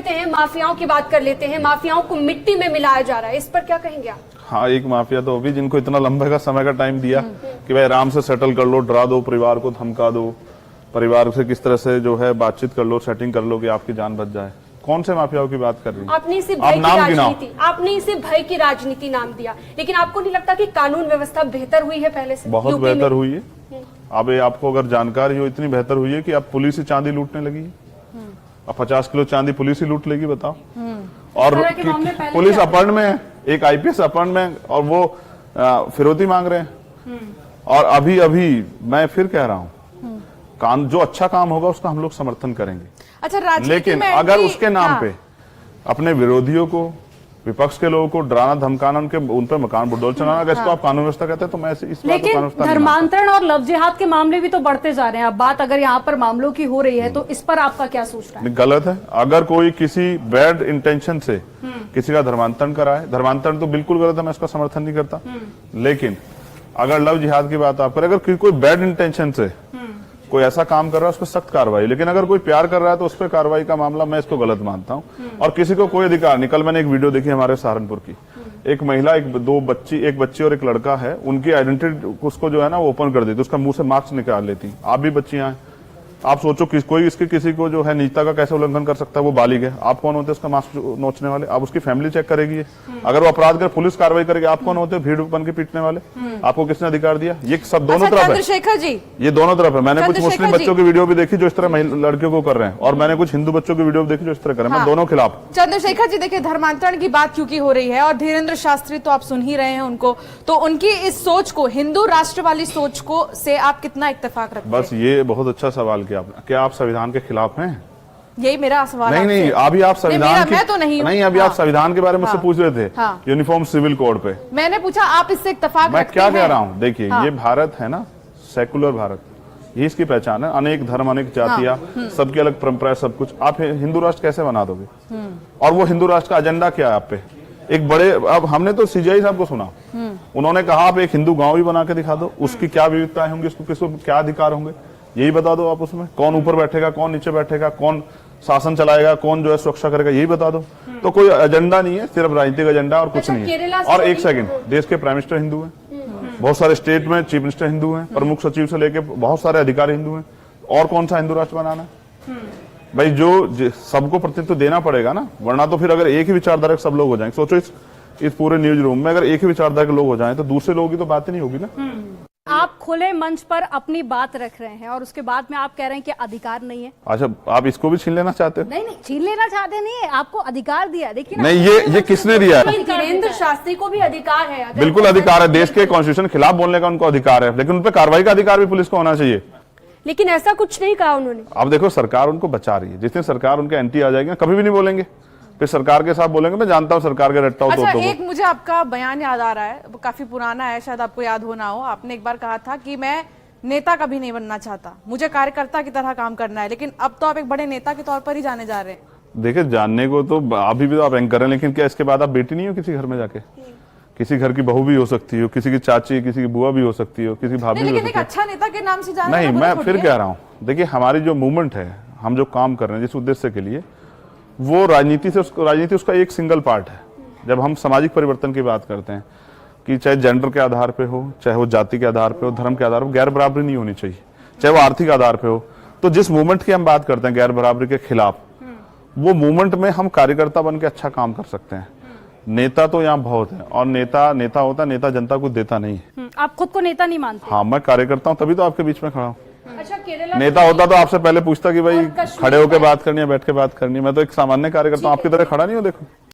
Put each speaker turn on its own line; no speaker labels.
लेते हैं, माफियाओं की बात कर लेते हैं। माफियाओं को मिट्टी में मिलाया जा रहा है, इस पर क्या कहेंगे आप?
हाँ, एक माफिया तो अभी जिनको इतना लंबे का समय का टाइम दिया कि भाई आराम से सेटल कर लो, डरा दो, परिवार को धमका दो, परिवार से किस तरह से जो है बातचीत कर लो, सेटिंग कर लो कि आपकी जान बच जाए। कौन से माफियाओं की बात कर रही है?
आपने इसे भय की राजनीति नाम दिया, लेकिन आपको नहीं लगता कि कानून व्यवस्था बेहतर हुई है पहले से?
बहुत बेहतर हुई है। अब आपको अगर जानकारी हो, इतनी बेहतर हुई है कि अब पुलिस ही चांदी लूटने लगी है। अब 50 किलो चांदी पुलिस ही लूट लेगी, बताओ। और पुलिस अपहरण में है, एक आईपीएस अपहरण में, और वो फिरौती मांग रहे हैं। और अभी मैं फिर कह रहा हूँ, जो अच्छा काम होगा उसका हम लोग समर्थन करेंगे।
अच्छा,
लेकिन अगर उसके नाम पे अपने विरोधियों को, विपक्ष के लोगों को डराना, धमकाना, उन पर मकान बुलडोजर चलाना, अगर इसको आप कानून व्यवस्था कहते हैं तो मैं इस बात को कानून
धर्मांतरण और लव जिहाद के मामले भी तो बढ़ते जा रहे हैं। अब बात अगर यहाँ पर मामलों की हो रही है तो इस पर आपका क्या सोचना है?
गलत है। अगर कोई किसी बैड इंटेंशन से किसी का धर्मांतरण कराए, धर्मांतरण तो बिल्कुल गलत है, मैं इसका समर्थन नहीं करता। लेकिन अगर लव जिहाद की बात आप करें, अगर कोई बैड इंटेंशन से कोई ऐसा काम कर रहा है, उस पर सख्त कार्रवाई। लेकिन अगर कोई प्यार कर रहा है तो उस पर कार्रवाई का मामला मैं इसको गलत मानता हूं। और किसी को कोई अधिकार नहीं। कल मैंने एक वीडियो देखी हमारे सहारनपुर की, एक महिला, एक बच्ची और एक लड़का है, उनकी आइडेंटिटी उसको जो है ना वो ओपन कर देती, उसका मुंह से मार्क्स निकाल लेती। आप भी बच्चियां हैं, आप सोचो कोई इसके किसी को जो है निजता का कैसे उल्लंघन कर सकता है? वो बालिग है, आप कौन होते हैं उसका मास्क नोचने वाले? आप उसकी फैमिली चेक करेगी। अगर वो अपराध कर पुलिस कार्रवाई करेगी, आप कौन होते हैं भीड़ बन के पीटने वाले? आपको किसने अधिकार दिया? ये सब दोनों तरफ है।
चंद्रशेखर जी,
ये दोनों तरफ है। मैंने कुछ मुस्लिम बच्चों की वीडियो भी देखी जो इस तरह लड़कियों को कर रहे हैं, और मैंने कुछ हिंदू बच्चों की वीडियो भी देखी जो इस तरह कर रहे हैं। मैं दोनों खिलाफ।
चंद्रशेखर जी, देखिए, धर्मांतरण की बात क्योंकि हो रही है और धीरेन्द्र शास्त्री तो आप सुन ही रहे हैं उनको, तो उनकी इस सोच को, हिंदू राष्ट्र वाली सोच को से आप कितना इत्तेफाक रखते हैं?
बस ये बहुत अच्छा सवाल किया आपने। क्या आप संविधान के खिलाफ हैं?
यही मेरा सवाल।
नहीं, अभी आप संविधान
मैं तो नहीं
अभी आप संविधान के बारे में मुझसे पूछ रहे थे, यूनिफॉर्म सिविल कोड पे।
मैंने पूछा आप इससे इत्तेफाक
मैं क्या कह रहा हूँ? देखिए, ये भारत है ना, सेकुलर भारत, ये इसकी पहचान है। अनेक धर्म, अनेक जातियां, सबकी अलग परंपरा, सब कुछ। आप हिंदू राष्ट्र कैसे बना दोगे? और वो हिंदू राष्ट्र का एजेंडा क्या है आप पे? एक बड़े, अब हमने तो सीजीआई साहब को सुना, उन्होंने कहा आप एक हिंदू गांव भी बना के दिखा दो, उसकी क्या विविधताएं होंगी, उसको किसको क्या अधिकार होंगे, यही बता दो आप। उसमें कौन ऊपर बैठेगा, कौन नीचे बैठेगा, कौन शासन चलाएगा, कौन जो है सुरक्षा करेगा, यही बता दो। तो कोई एजेंडा नहीं है, सिर्फ राजनीतिक एजेंडा और कुछ नहीं है। और एक सेकंड, देश के प्राइम मिनिस्टर हिंदू हैं, बहुत सारे स्टेट में चीफ मिनिस्टर हिंदू हैं, प्रमुख सचिव से लेके बहुत सारे अधिकारी हिंदू हैं। और कौन सा हिंदू राष्ट्र बनाना है भाई? जो सबको प्रतिनिधित्व देना पड़ेगा ना, वरना तो फिर अगर एक ही विचारधारा के सब लोग हो जाएंगे, सोचो इस पूरे न्यूज रूम में अगर एक ही विचारधारा के लोग हो जाएं तो दूसरे लोगों की तो बात ही नहीं होगी ना।
आप खुले मंच पर अपनी बात रख रहे हैं और उसके बाद में आप कह रहे हैं कि अधिकार नहीं है।
अच्छा, आप इसको भी छीन लेना चाहते हो?
नहीं, छीन लेना चाहते नहीं है, आपको अधिकार दिया। देखिए
नहीं, ये किसने दिया है?
धीरेन्द्र शास्त्री को भी अधिकार है।
बिल्कुल अधिकार है, देश के कॉन्स्टिट्यूशन के खिलाफ बोलने का उनको अधिकार है, लेकिन उन पर कार्रवाई का अधिकार भी पुलिस को होना चाहिए।
लेकिन ऐसा कुछ नहीं कहा उन्होंने।
अब देखो, सरकार उनको बचा रही है, जिस दिन सरकार उनके एंटी आ जाएगी कभी भी नहीं बोलेंगे, फिर सरकार के साथ बोलेंगे। मैं जानता हूँ सरकार के रट्टा।
अच्छा, एक मुझे आपका बयान याद आ रहा है, वो काफी पुराना है, शायद आपको याद हो ना हो। आपने एक बार कहा था कि मैं नेता कभी नहीं बनना चाहता, मुझे कार्यकर्ता की तरह काम करना है। लेकिन अब तो आप एक बड़े नेता के तौर पर ही जाने जा रहे हैं।
देखिए, जानने को तो अभी भी तो आप एंकर हैं, लेकिन क्या इसके बाद आप बेटी नहीं हो किसी घर में जाके? किसी घर की बहू भी हो सकती हो, किसी की चाची, किसी की बुआ भी हो सकती हो, किसी भाभी भी हो सकती है।
अच्छा नेता के नाम से जाना
नहीं, मैं फिर कह रहा हूँ, देखिए हमारी जो मूवमेंट है, हम जो काम कर रहे हैं जिस उद्देश्य के लिए, वो राजनीति उसका एक सिंगल पार्ट है। जब हम सामाजिक परिवर्तन की बात करते हैं कि चाहे जेंडर के आधार पे हो, चाहे वो जाति के आधार पे हो, धर्म के आधार पे, गैर बराबरी नहीं होनी चाहिए, चाहे वो आर्थिक आधार पे हो। तो जिस मूवमेंट की हम बात करते हैं गैर बराबरी के खिलाफ, वो मूवमेंट में हम कार्यकर्ता बन के अच्छा काम कर सकते हैं। नेता तो यहाँ बहुत है, और नेता होता है, नेता जनता को देता नहीं है।
आप खुद को नेता नहीं मानते?
हाँ, मैं कार्यकर्ता हूँ, तभी तो आपके बीच में खड़ा हूँ।
अच्छा, केरला
नेता होता तो आपसे पहले पूछता कि भाई खड़े होकर बात करनी है, बैठ के बात करनी है। मैं तो एक सामान्य कार्यकर्ता हूँ, आपकी तरह खड़ा नहीं हूँ। देखो।